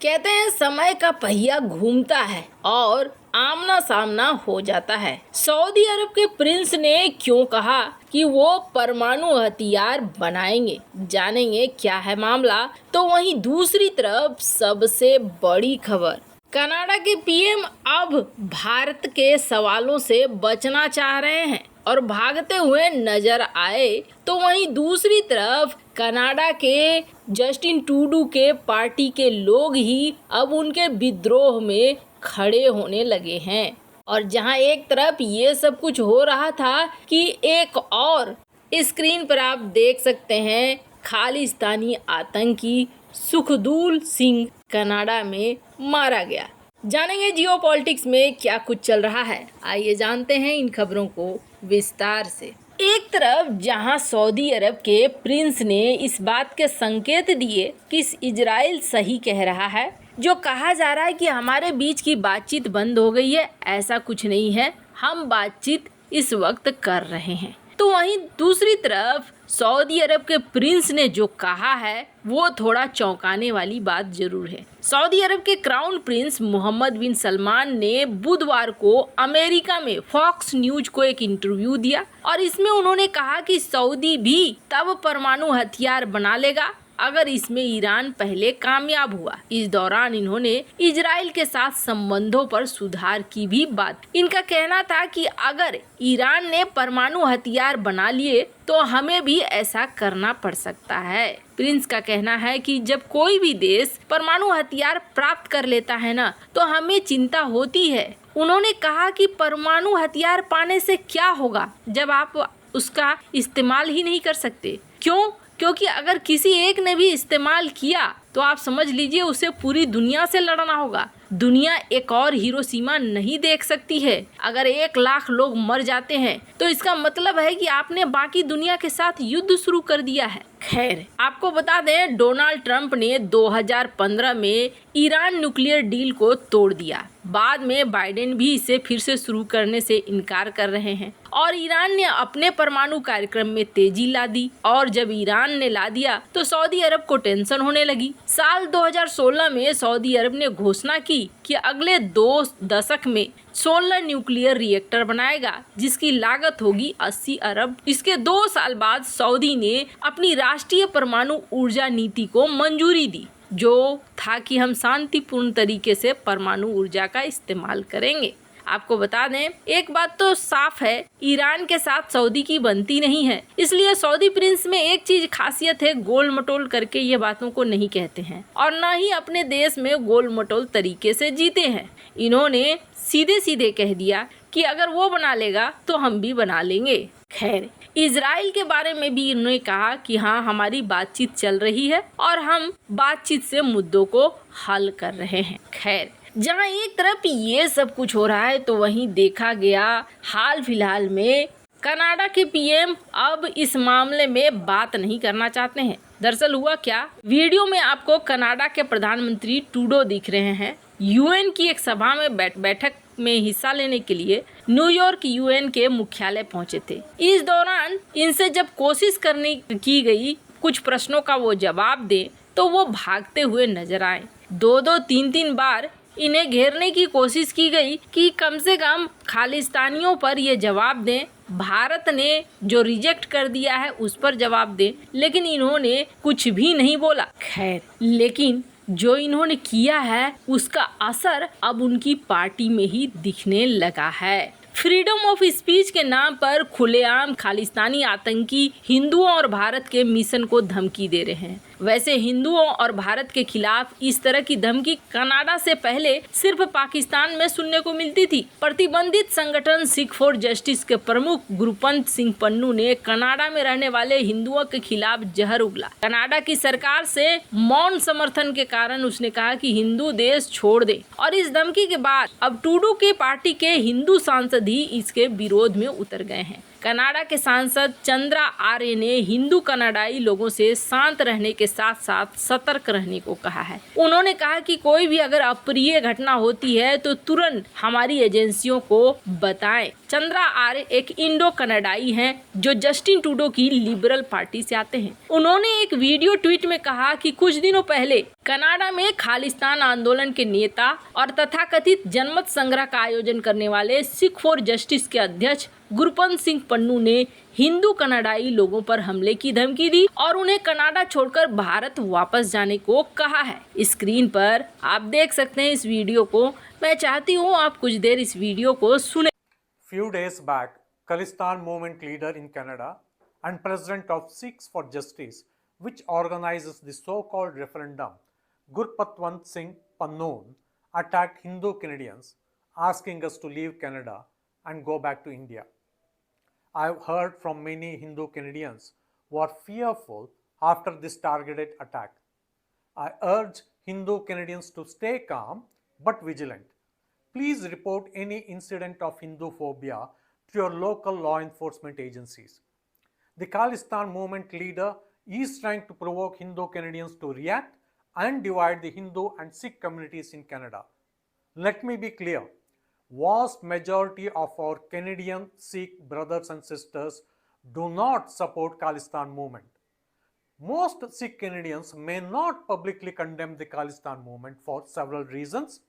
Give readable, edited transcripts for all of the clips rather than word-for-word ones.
कहते हैं समय का पहिया घूमता है और आमना सामना हो जाता है। सऊदी अरब के प्रिंस ने क्यों कहा कि वो परमाणु हथियार बनाएंगे, जानेंगे क्या है मामला। तो वहीं दूसरी तरफ सबसे बड़ी खबर, कनाडा के पीएम अब भारत के सवालों से बचना चाह रहे हैं और भागते हुए नजर आए। तो वहीं दूसरी तरफ कनाडा के जस्टिन ट्रूडो के पार्टी के लोग ही अब उनके विद्रोह में खड़े होने लगे हैं। और जहां एक तरफ ये सब कुछ हो रहा था कि एक और स्क्रीन पर आप देख सकते हैं खालिस्तानी आतंकी सुखदूल सिंह कनाडा में मारा गया। जानेंगे जियोपॉलिटिक्स में क्या कुछ चल रहा है, आइए जानते हैं इन खबरों को विस्तार से। एक तरफ जहां सऊदी अरब के प्रिंस ने इस बात के संकेत दिए कि इजराइल सही कह रहा है, जो कहा जा रहा है कि हमारे बीच की बातचीत बंद हो गई है, ऐसा कुछ नहीं है, हम बातचीत इस वक्त कर रहे हैं। तो वहीं दूसरी तरफ सऊदी अरब के प्रिंस ने जो कहा है वो थोड़ा चौंकाने वाली बात जरूर है। सऊदी अरब के क्राउन प्रिंस मोहम्मद बिन सलमान ने बुधवार को अमेरिका में फॉक्स न्यूज को एक इंटरव्यू दिया और इसमें उन्होंने कहा कि सऊदी भी तब परमाणु हथियार बना लेगा अगर इसमें ईरान पहले कामयाब हुआ। इस दौरान इन्होंने इजराइल के साथ संबंधों पर सुधार की भी बात। इनका कहना था कि अगर ईरान ने परमाणु हथियार बना लिए तो हमें भी ऐसा करना पड़ सकता है। प्रिंस का कहना है कि जब कोई भी देश परमाणु हथियार प्राप्त कर लेता है ना, तो हमें चिंता होती है। उन्होंने कहा कि परमाणु हथियार पाने से क्या होगा जब आप उसका इस्तेमाल ही नहीं कर सकते। क्योंकि अगर किसी एक ने भी इस्तेमाल किया तो आप समझ लीजिए उसे पूरी दुनिया से लड़ना होगा। दुनिया एक और हिरोशिमा नहीं देख सकती है। अगर 1 लाख लोग मर जाते हैं तो इसका मतलब है कि आपने बाकी दुनिया के साथ युद्ध शुरू कर दिया है। खैर, आपको बता दें डोनाल्ड ट्रंप ने 2015 में ईरान न्यूक्लियर डील को तोड़ दिया। बाद में बाइडेन भी इसे फिर से शुरू करने से इनकार कर रहे हैं और ईरान ने अपने परमाणु कार्यक्रम में तेजी ला दी। और जब ईरान ने ला दिया तो सऊदी अरब को टेंशन होने लगी। साल 2016 में सऊदी अरब ने घोषणा की कि अगले 2 दशक में 16 न्यूक्लियर रिएक्टर बनाएगा जिसकी लागत होगी 80 अरब। इसके 2 साल बाद सऊदी ने अपनी राष्ट्रीय परमाणु ऊर्जा नीति को मंजूरी दी, जो था कि हम शांतिपूर्ण तरीके से परमाणु ऊर्जा का इस्तेमाल करेंगे। आपको बता दें एक बात तो साफ है, ईरान के साथ सऊदी की बनती नहीं है। इसलिए सऊदी प्रिंस में एक चीज खासियत है, गोल मटोल करके ये बातों को नहीं कहते हैं और न ही अपने देश में गोल मटोल तरीके से जीते हैं। इन्होंने सीधे सीधे कह दिया कि अगर वो बना लेगा तो हम भी बना लेंगे। खैर, इजराइल के बारे में भी इन्होंने कहा कि हाँ, हमारी बातचीत चल रही है और हम बातचीत से मुद्दों को हल कर रहे हैं। खैर, जहां एक तरफ ये सब कुछ हो रहा है तो वहीं देखा गया हाल फिलहाल में कनाडा के पीएम अब इस मामले में बात नहीं करना चाहते हैं। दरअसल हुआ क्या, वीडियो में आपको कनाडा के प्रधानमंत्री ट्रूडो दिख रहे हैं। यूएन की एक सभा में बैठक में हिस्सा लेने के लिए न्यूयॉर्क यूएन के मुख्यालय पहुंचे थे। इस दौरान इनसे जब कोशिश करने की गई कुछ प्रश्नों का वो जवाब दें तो वो भागते हुए नजर आए। 2-2, 3-3 बार इन्हें घेरने की कोशिश की गई कि कम से कम खालिस्तानियों पर ये जवाब दें, भारत ने जो रिजेक्ट कर दिया है उस पर जवाब दें, लेकिन इन्होंने कुछ भी नहीं बोला। खैर, लेकिन जो इन्होंने किया है उसका असर अब उनकी पार्टी में ही दिखने लगा है। फ्रीडम ऑफ स्पीच के नाम पर खुलेआम खालिस्तानी आतंकी हिंदुओं और भारत के मिशन को धमकी दे रहे हैं। वैसे हिंदुओं और भारत के खिलाफ इस तरह की धमकी कनाडा से पहले सिर्फ पाकिस्तान में सुनने को मिलती थी। प्रतिबंधित संगठन सिख फॉर जस्टिस के प्रमुख गुरपंत सिंह पन्नू ने कनाडा में रहने वाले हिंदुओं के खिलाफ जहर उगला। कनाडा की सरकार से मौन समर्थन के कारण उसने कहा कि हिंदू देश छोड़ दे और इस धमकी के बाद अब ट्रूडो के पार्टी के हिंदू सांसद ही इसके विरोध में उतर गए हैं। कनाडा के सांसद चंद्रा आर्य ने हिंदू कनाडाई लोगों से शांत रहने के साथ साथ सतर्क रहने को कहा है। उन्होंने कहा कि कोई भी अगर अप्रिय घटना होती है तो तुरंत हमारी एजेंसियों को बताएं। चंद्रा आर्य एक इंडो कनाडाई हैं जो जस्टिन ट्रूडो की लिबरल पार्टी से आते हैं। उन्होंने एक वीडियो ट्वीट में कहा कि कुछ दिनों पहले कनाडा में खालिस्तान आंदोलन के नेता और तथाकथित जनमत संग्रह का आयोजन करने वाले सिख फॉर जस्टिस के अध्यक्ष गुरपंत सिंह पन्नू ने हिंदू कनाडाई लोगों पर हमले की धमकी दी और उन्हें कनाडा छोड़कर भारत वापस जाने को कहा है। स्क्रीन पर आप देख सकते हैं इस वीडियो को। मैं चाहती हूँ आप कुछ देर इस वीडियो को सुने। Few days back, Khalistan movement leader in Canada and president of Sikhs for Justice, which organizes the so-called referendum, Gurpatwant Singh Pannoon, attacked Hindu Canadians, asking us to leave Canada and go back to India. I've heard from many Hindu Canadians who are fearful after this targeted attack. I urge Hindu Canadians to stay calm but vigilant. Please report any incident of Hindu phobia to your local law enforcement agencies. The Khalistan movement leader is trying to provoke Hindu Canadians to react and divide the Hindu and Sikh communities in Canada. Let me be clear. Vast majority of our Canadian Sikh brothers and sisters do not support Khalistan movement. Most Sikh Canadians may not publicly condemn the Khalistan movement for several reasons,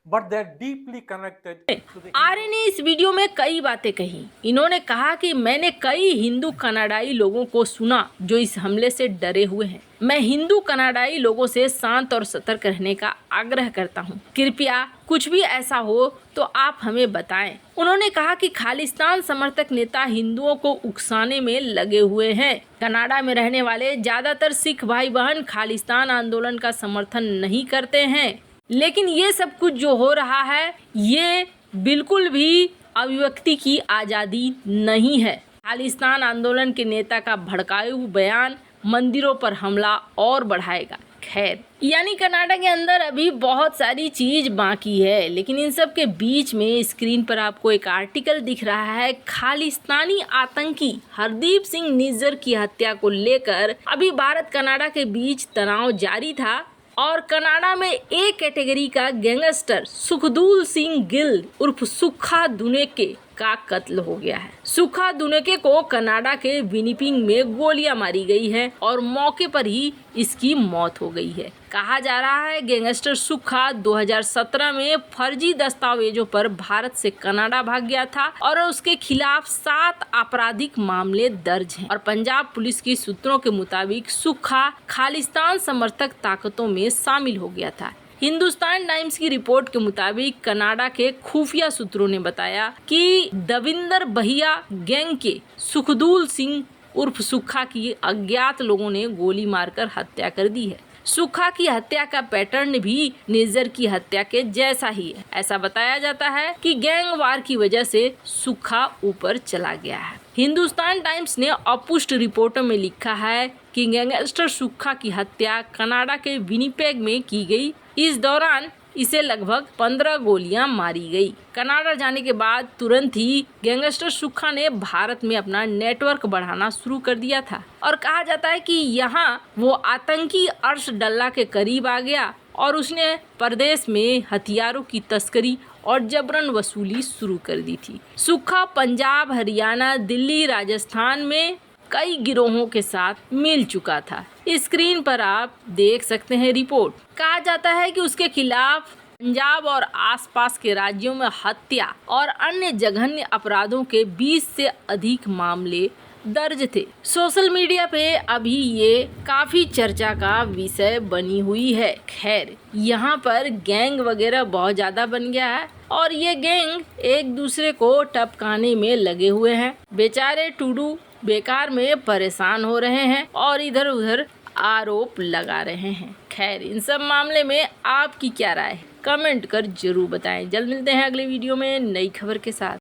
but they are deeply connected to the आर्य ने इस video में कई बातें कही। इन्होंने कहा कि मैंने कई हिंदू कनाडाई लोगों को सुना जो इस हमले से डरे हुए हैं। मैं हिंदू कनाडाई लोगों से शांत और सतर्क रहने का आग्रह करता हूं। कृपया कुछ भी ऐसा हो तो आप हमें बताएं। उन्होंने कहा कि खालिस्तान समर्थक नेता हिंदुओं को उकसाने में लगे हुए हैं। कनाडा में रहने वाले ज्यादातर सिख भाई बहन खालिस्तान आंदोलन का समर्थन नहीं करते हैं, लेकिन ये सब कुछ जो हो रहा है ये बिल्कुल भी अभिव्यक्ति की आज़ादी नहीं है। खालिस्तान आंदोलन के नेता का भड़काऊ बयान मंदिरों पर हमला और बढ़ाएगा। खैर, यानी कनाडा के अंदर अभी बहुत सारी चीज बाकी है, लेकिन इन सब के बीच में स्क्रीन पर आपको एक आर्टिकल दिख रहा है। खालिस्तानी आतंकी हरदीप सिंह निज्जर की हत्या को लेकर अभी भारत कनाडा के बीच तनाव जारी था और कनाडा में ए कैटेगरी का गैंगस्टर सुखदूल सिंह गिल उर्फ सुखा दुनेके का कत्ल हो गया है। सुखा दुनेके को कनाडा के विनिपिग में गोलियां मारी गई हैं और मौके पर ही इसकी मौत हो गई है। कहा जा रहा है गैंगस्टर सुखा 2017 में फर्जी दस्तावेजों पर भारत से कनाडा भाग गया था और उसके खिलाफ 7 आपराधिक मामले दर्ज हैं और पंजाब पुलिस की सूत्रों के मुताबिक सुखा खालिस्तान समर्थक ताकतों में शामिल हो गया था। हिंदुस्तान टाइम्स की रिपोर्ट के मुताबिक कनाडा के खुफिया सूत्रों ने बताया कि दविंदर बहिया गैंग के सुखदूल सिंह उर्फ सुखा की अज्ञात लोगों ने गोली मारकर हत्या कर दी है। सुखा की हत्या का पैटर्न भी निज्जर की हत्या के जैसा ही है। ऐसा बताया जाता है कि गैंग वार की वजह से सुखा ऊपर चला गया है। हिंदुस्तान टाइम्स ने अपुष्ट रिपोर्टों में लिखा है कि गैंगस्टर सुखा की हत्या कनाडा के विनिपेग में की गई। इस दौरान इसे लगभग 15 गोलियां मारी गई। कनाडा जाने के बाद तुरंत ही गैंगस्टर सुखा ने भारत में अपना नेटवर्क बढ़ाना शुरू कर दिया था और कहा जाता है कि यहाँ वो आतंकी अर्श डल्ला के करीब आ गया और उसने प्रदेश में हथियारों की तस्करी और जबरन वसूली शुरू कर दी थी। सुखा पंजाब, हरियाणा, दिल्ली, राजस्थान में कई गिरोहों के साथ मिल चुका था। स्क्रीन पर आप देख सकते हैं रिपोर्ट। कहा जाता है कि उसके खिलाफ पंजाब और आसपास के राज्यों में हत्या और अन्य जघन्य अपराधों के 20 से अधिक मामले दर्ज थे। सोशल मीडिया पे अभी ये काफी चर्चा का विषय बनी हुई है। खैर, यहाँ पर गैंग वगैरह बहुत ज्यादा बन गया है और ये गैंग एक दूसरे को टपकाने में लगे हुए हैं। बेचारे टूडू बेकार में परेशान हो रहे हैं और इधर उधर आरोप लगा रहे हैं। खैर, इन सब मामले में आपकी क्या राय है? कमेंट कर जरूर बताएं। जल्द मिलते हैं अगले वीडियो में नई खबर के साथ।